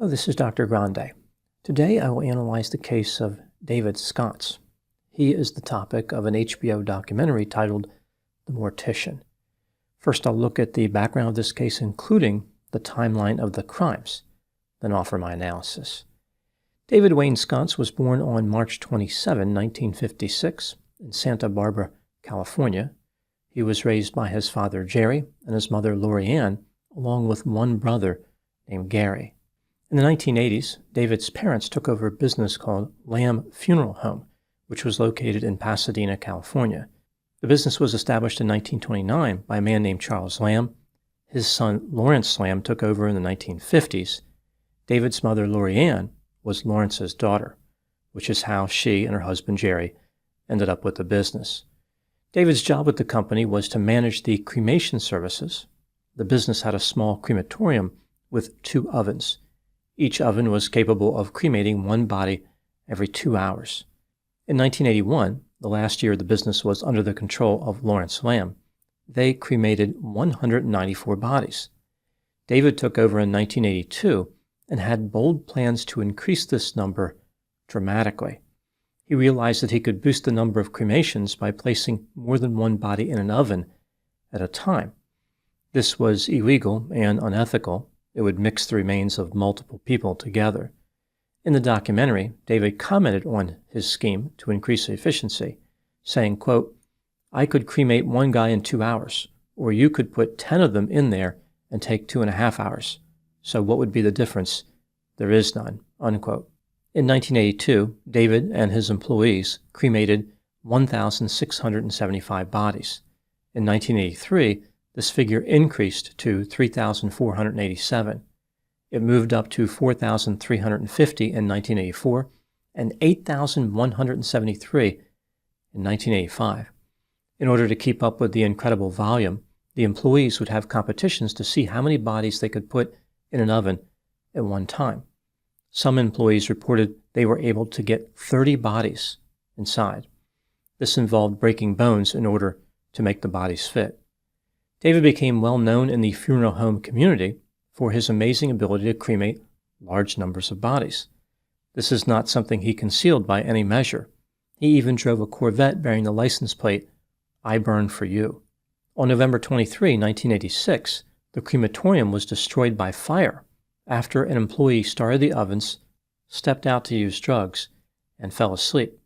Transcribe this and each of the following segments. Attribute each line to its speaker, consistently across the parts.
Speaker 1: Hello, this is Dr. Grande. Today I will analyze the case of David Sconce. He is the topic of an HBO documentary titled The Mortician. First, I'll look at the background of this case, including the timeline of the crimes, then offer my analysis. David Wayne Sconce was born on March 27, 1956, in Santa Barbara, California. He was raised by his father, Jerry, and his mother, Lori Ann, along with one brother named Gary. In the 1980s, David's parents took over a business called Lamb Funeral Home, which was located in Pasadena, California. The business was established in 1929 by a man named Charles Lamb. His son, Lawrence Lamb, took over in the 1950s. David's mother, Lori Ann, was Lawrence's daughter, which is how she and her husband, Jerry, ended up with the business. David's job with the company was to manage the cremation services. The business had a small crematorium with 2 ovens. Each oven was capable of cremating one body every 2 hours. In 1981, the last year the business was under the control of Lawrence Lamb, they cremated 194 bodies. David took over in 1982 and had bold plans to increase this number dramatically. He realized that he could boost the number of cremations by placing more than one body in an oven at a time. This was illegal and unethical. It would mix the remains of multiple people together. In the documentary, David commented on his scheme to increase efficiency, saying, quote, "I could cremate one guy in 2 hours, or you could put 10 of them in there and take 2.5 hours. So what would be the difference? There is none," unquote. In 1982, David and his employees cremated 1,675 bodies. In 1983, this figure increased to 3,487. It moved up to 4,350 in 1984 and 8,173 in 1985. In order to keep up with the incredible volume, the employees would have competitions to see how many bodies they could put in an oven at one time. Some employees reported they were able to get 30 bodies inside. This involved breaking bones in order to make the bodies fit. David became well known in the funeral home community for his amazing ability to cremate large numbers of bodies. This is not something he concealed by any measure. He even drove a Corvette bearing the license plate, "I burn for you." On November 23, 1986, the crematorium was destroyed by fire after an employee started the ovens, stepped out to use drugs, and fell asleep.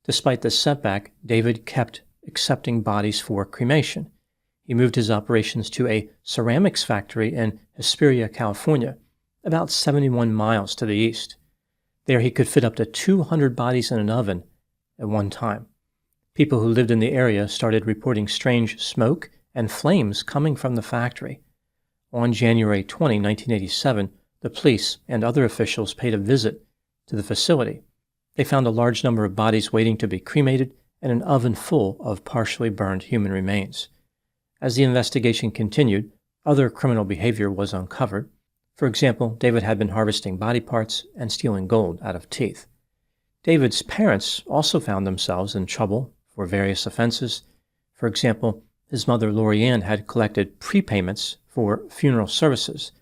Speaker 1: Despite this setback, David kept accepting bodies for cremation. He moved his operations to a ceramics factory in Hesperia, California, about 71 miles to the east. There he could fit up to 200 bodies in an oven at one time. People who lived in the area started reporting strange smoke and flames coming from the factory. On January 20, 1987, the police and other officials paid a visit to the facility. They found a large number of bodies waiting to be cremated and an oven full of partially burned human remains. As the investigation continued, other criminal behavior was uncovered. For example, David had been harvesting body parts and stealing gold out of teeth. David's parents also found themselves in trouble for various offenses. For example, his mother, Lori Ann, had collected prepayments for funeral services,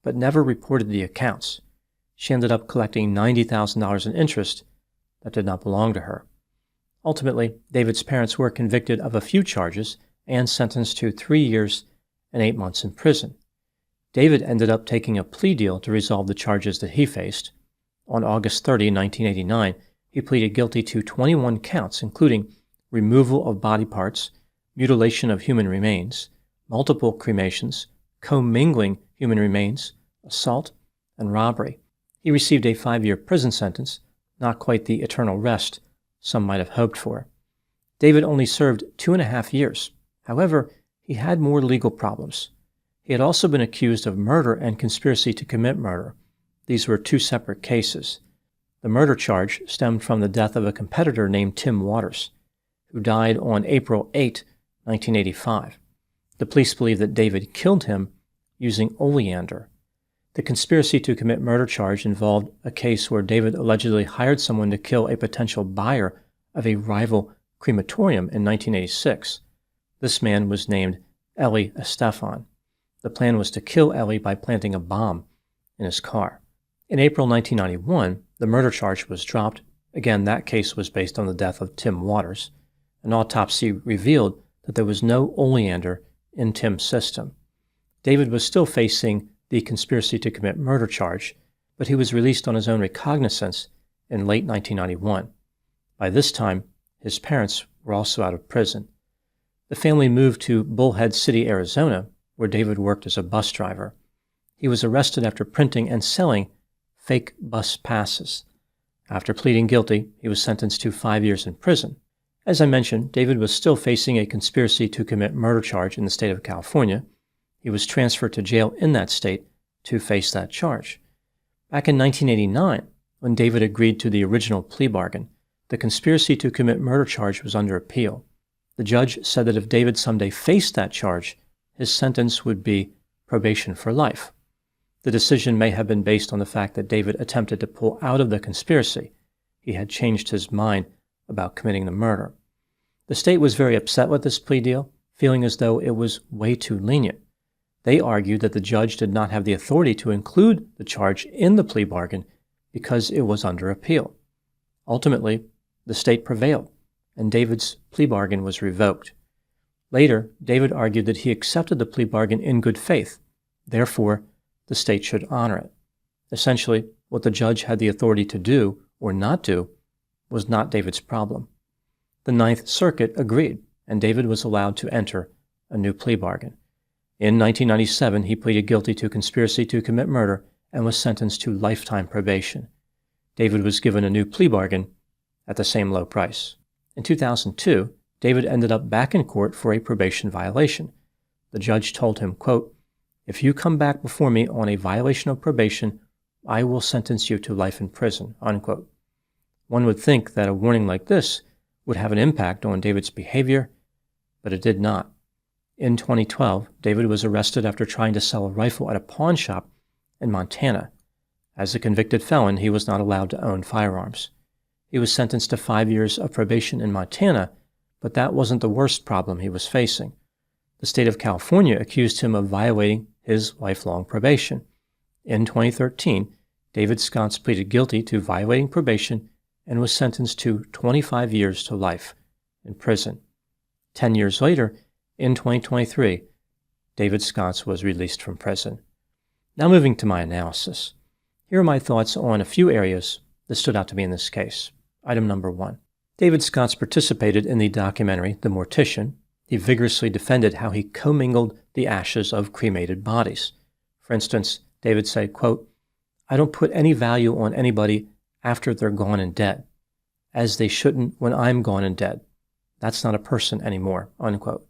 Speaker 1: but never reported the accounts. She ended up collecting $90,000 in interest that did not belong to her. Ultimately, David's parents were convicted of a few charges and sentenced to 3 years and 8 months in prison. David ended up taking a plea deal to resolve the charges that he faced. On August 30, 1989, he pleaded guilty to 21 counts, including removal of body parts, mutilation of human remains, multiple cremations, commingling human remains, assault, and robbery. He received a 5-year prison sentence, not quite the eternal rest some might have hoped for. David only served 2.5 years. However, he had more legal problems. He had also been accused of murder and conspiracy to commit murder. These were 2 separate cases. The murder charge stemmed from the death of a competitor named Tim Waters, who died on April 8, 1985. The police believe that David killed him using oleander. The conspiracy to commit murder charge involved a case where David allegedly hired someone to kill a potential buyer of a rival crematorium in 1986. This man was named Eli Estefan. The plan was to kill Eli by planting a bomb in his car. In April 1991, the murder charge was dropped. Again, that case was based on the death of Tim Waters. An autopsy revealed that there was no oleander in Tim's system. David was still facing the conspiracy to commit murder charge, but he was released on his own recognizance in late 1991. By this time, his parents were also out of prison. The family moved to Bullhead City, Arizona, where David worked as a bus driver. He was arrested after printing and selling fake bus passes. After pleading guilty, he was sentenced to 5 years in prison. As I mentioned, David was still facing a conspiracy to commit murder charge in the state of California. He was transferred to jail in that state to face that charge. Back in 1989, when David agreed to the original plea bargain, the conspiracy to commit murder charge was under appeal. The judge said that if David someday faced that charge, his sentence would be probation for life. The decision may have been based on the fact that David attempted to pull out of the conspiracy. He had changed his mind about committing the murder. The state was very upset with this plea deal, feeling as though it was way too lenient. They argued that the judge did not have the authority to include the charge in the plea bargain because it was under appeal. Ultimately, the state prevailed, and David's plea bargain was revoked. Later, David argued that he accepted the plea bargain in good faith. Therefore, the state should honor it. Essentially, what the judge had the authority to do or not do was not David's problem. The Ninth Circuit agreed, and David was allowed to enter a new plea bargain. In 1997, he pleaded guilty to conspiracy to commit murder and was sentenced to lifetime probation. David was given a new plea bargain at the same low price. In 2002, David ended up back in court for a probation violation. The judge told him, quote, "If you come back before me on a violation of probation, I will sentence you to life in prison," unquote. One would think that a warning like this would have an impact on David's behavior, but it did not. In 2012, David was arrested after trying to sell a rifle at a pawn shop in Montana. As a convicted felon, he was not allowed to own firearms. He was sentenced to 5 years of probation in Montana, but that wasn't the worst problem he was facing. The state of California accused him of violating his lifelong probation. In 2013, David Sconce pleaded guilty to violating probation and was sentenced to 25 years to life in prison. 10 years later, in 2023, David Sconce was released from prison. Now moving to my analysis. Here are my thoughts on a few areas that stood out to me in this case. Item number 1. David Sconce participated in the documentary The Mortician. He vigorously defended how he commingled the ashes of cremated bodies. For instance, David said, quote, "I don't put any value on anybody after they're gone and dead, as they shouldn't when I'm gone and dead. That's not a person anymore," unquote.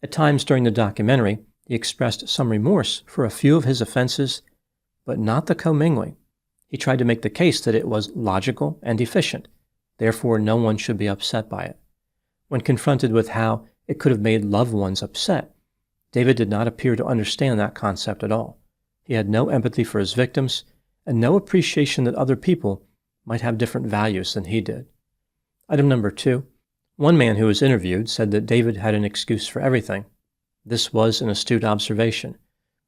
Speaker 1: At times during the documentary, he expressed some remorse for a few of his offenses, but not the commingling. He tried to make the case that it was logical and efficient, therefore no one should be upset by it. When confronted with how it could have made loved ones upset, David did not appear to understand that concept at all. He had no empathy for his victims and no appreciation that other people might have different values than he did. Item number 2. One man who was interviewed said that David had an excuse for everything. This was an astute observation.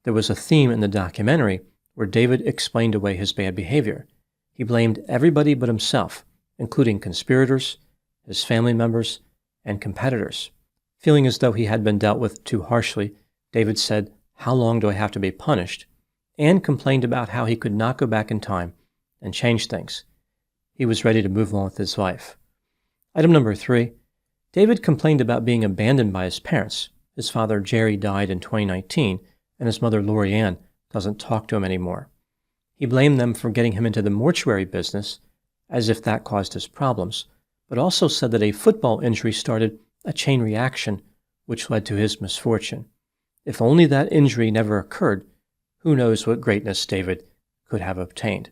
Speaker 1: There was a theme in the documentary where David explained away his bad behavior. He blamed everybody but himself, including conspirators, his family members, and competitors. Feeling as though he had been dealt with too harshly, David said, "How long do I have to be punished?" and complained about how he could not go back in time and change things. He was ready to move on with his life. Item number 3. David complained about being abandoned by his parents. His father, Jerry, died in 2019, and his mother, Lori Ann, doesn't talk to him anymore. He blamed them for getting him into the mortuary business, as if that caused his problems, but also said that a football injury started a chain reaction which led to his misfortune. If only that injury never occurred, who knows what greatness David could have obtained.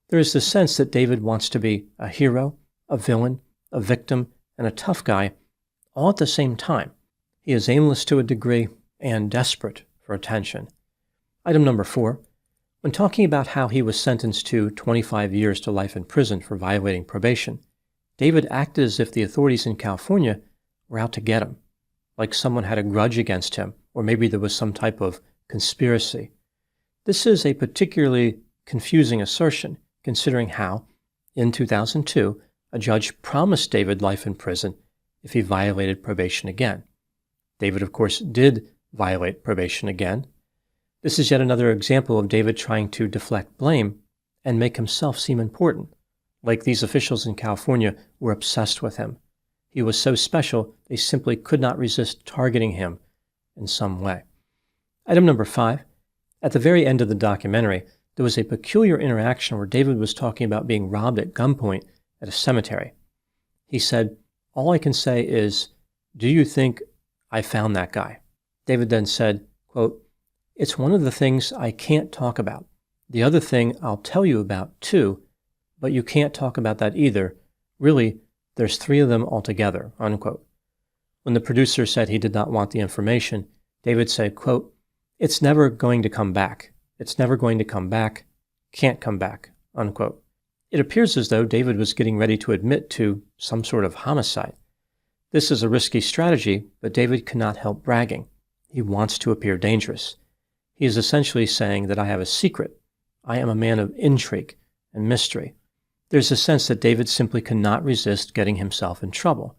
Speaker 1: There is the sense that David wants to be a hero, a villain, a victim, and a tough guy, all at the same time. He is aimless to a degree and desperate for attention. Item number 4. When talking about how he was sentenced to 25 years to life in prison for violating probation, David acted as if the authorities in California were out to get him, like someone had a grudge against him, or maybe there was some type of conspiracy. This is a particularly confusing assertion, considering how, in 2002, a judge promised David life in prison if he violated probation again. David, of course, did violate probation again. This is yet another example of David trying to deflect blame and make himself seem important, like these officials in California were obsessed with him. He was so special, they simply could not resist targeting him in some way. Item number 5. At the very end of the documentary, there was a peculiar interaction where David was talking about being robbed at gunpoint at a cemetery. He said, "All I can say is, do you think I found that guy?" David then said, quote, "It's one of the things I can't talk about. The other thing I'll tell you about too, but you can't talk about that either. Really, there's 3 of them altogether," unquote. When the producer said he did not want the information, David said, quote, "It's never going to come back. It's never going to come back. Can't come back," unquote. It appears as though David was getting ready to admit to some sort of homicide. This is a risky strategy, but David cannot help bragging. He wants to appear dangerous. He is essentially saying that I have a secret. I am a man of intrigue and mystery. There's a sense that David simply cannot resist getting himself in trouble.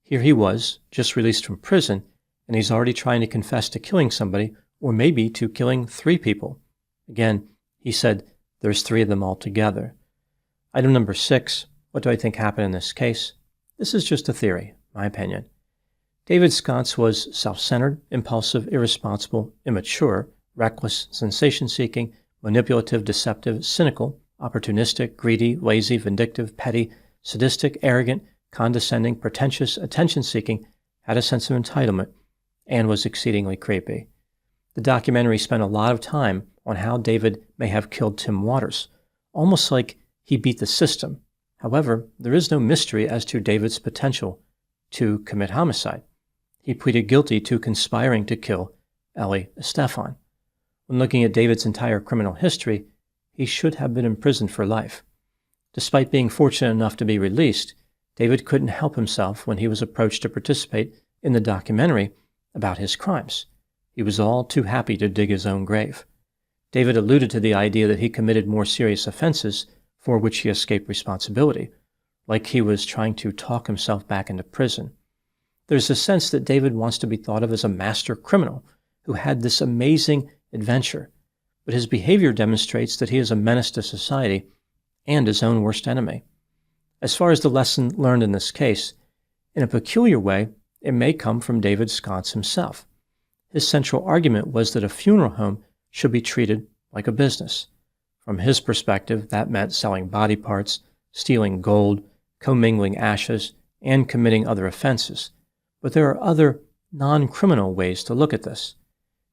Speaker 1: Here he was, just released from prison, and he's already trying to confess to killing somebody, or maybe to killing 3 people. Again, he said, there's 3 of them altogether. Item number 6, what do I think happened in this case? This is just a theory, my opinion. David Sconce was self-centered, impulsive, irresponsible, immature, reckless, sensation-seeking, manipulative, deceptive, cynical, opportunistic, greedy, lazy, vindictive, petty, sadistic, arrogant, condescending, pretentious, attention-seeking, had a sense of entitlement, and was exceedingly creepy. The documentary spent a lot of time on how David may have killed Tim Waters, almost like he beat the system. However, there is no mystery as to David's potential to commit homicide. He pleaded guilty to conspiring to kill Ellie Estefan. When looking at David's entire criminal history, he should have been imprisoned for life. Despite being fortunate enough to be released, David couldn't help himself when he was approached to participate in the documentary about his crimes. He was all too happy to dig his own grave. David alluded to the idea that he committed more serious offenses for which he escaped responsibility, like he was trying to talk himself back into prison. There's a sense that David wants to be thought of as a master criminal who had this amazing adventure, but his behavior demonstrates that he is a menace to society and his own worst enemy. As far as the lesson learned in this case, in a peculiar way, it may come from David Sconce himself. His central argument was that a funeral home should be treated like a business. From his perspective, that meant selling body parts, stealing gold, commingling ashes, and committing other offenses. But there are other non-criminal ways to look at this.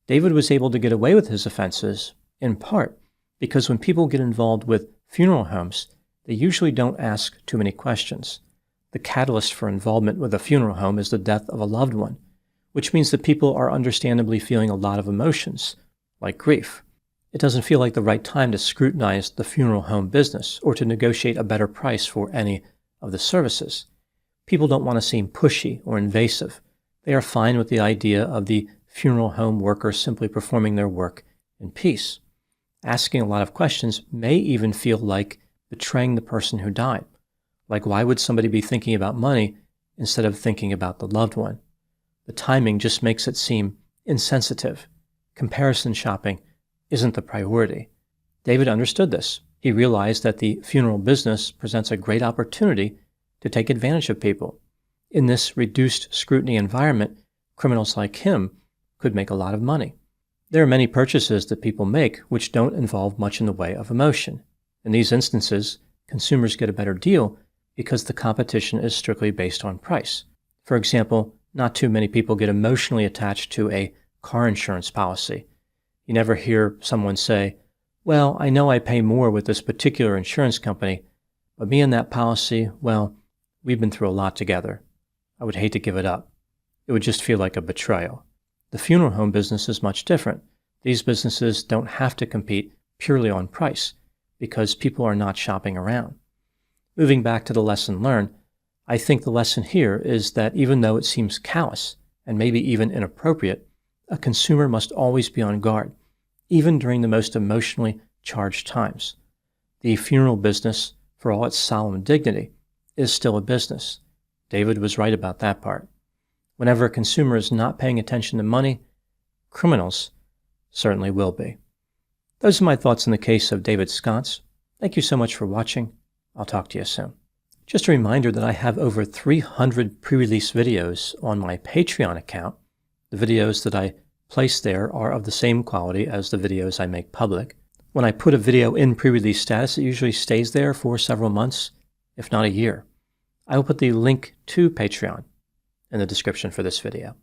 Speaker 1: David was able to get away with his offenses, in part, because when people get involved with funeral homes, they usually don't ask too many questions. The catalyst for involvement with a funeral home is the death of a loved one, which means that people are understandably feeling a lot of emotions, like grief. It doesn't feel like the right time to scrutinize the funeral home business or to negotiate a better price for any of the services. People don't want to seem pushy or invasive. They are fine with the idea of the funeral home worker simply performing their work in peace. Asking a lot of questions may even feel like betraying the person who died. Like, why would somebody be thinking about money instead of thinking about the loved one? The timing just makes it seem insensitive. Comparison shopping isn't the priority. David understood this. He realized that the funeral business presents a great opportunity to take advantage of people. In this reduced scrutiny environment, criminals like him could make a lot of money. There are many purchases that people make which don't involve much in the way of emotion. In these instances, consumers get a better deal because the competition is strictly based on price. For example, not too many people get emotionally attached to a car insurance policy. You never hear someone say, "Well, I know I pay more with this particular insurance company, but me and that policy, well, we've been through a lot together. I would hate to give it up." It would just feel like a betrayal. The funeral home business is much different. These businesses don't have to compete purely on price because people are not shopping around. Moving back to the lesson learned, I think the lesson here is that even though it seems callous and maybe even inappropriate, a consumer must always be on guard, even during the most emotionally charge times. The funeral business, for all its solemn dignity, is still a business. David was right about that part. Whenever a consumer is not paying attention to money, criminals certainly will be. Those are my thoughts in the case of David Sconce. Thank you so much for watching. I'll talk to you soon. Just a reminder that I have over 300 pre-release videos on my Patreon account. The videos that I place there are of the same quality as the videos I make public. When I put a video in pre-release status, it usually stays there for several months, if not a year. I will put the link to Patreon in the description for this video.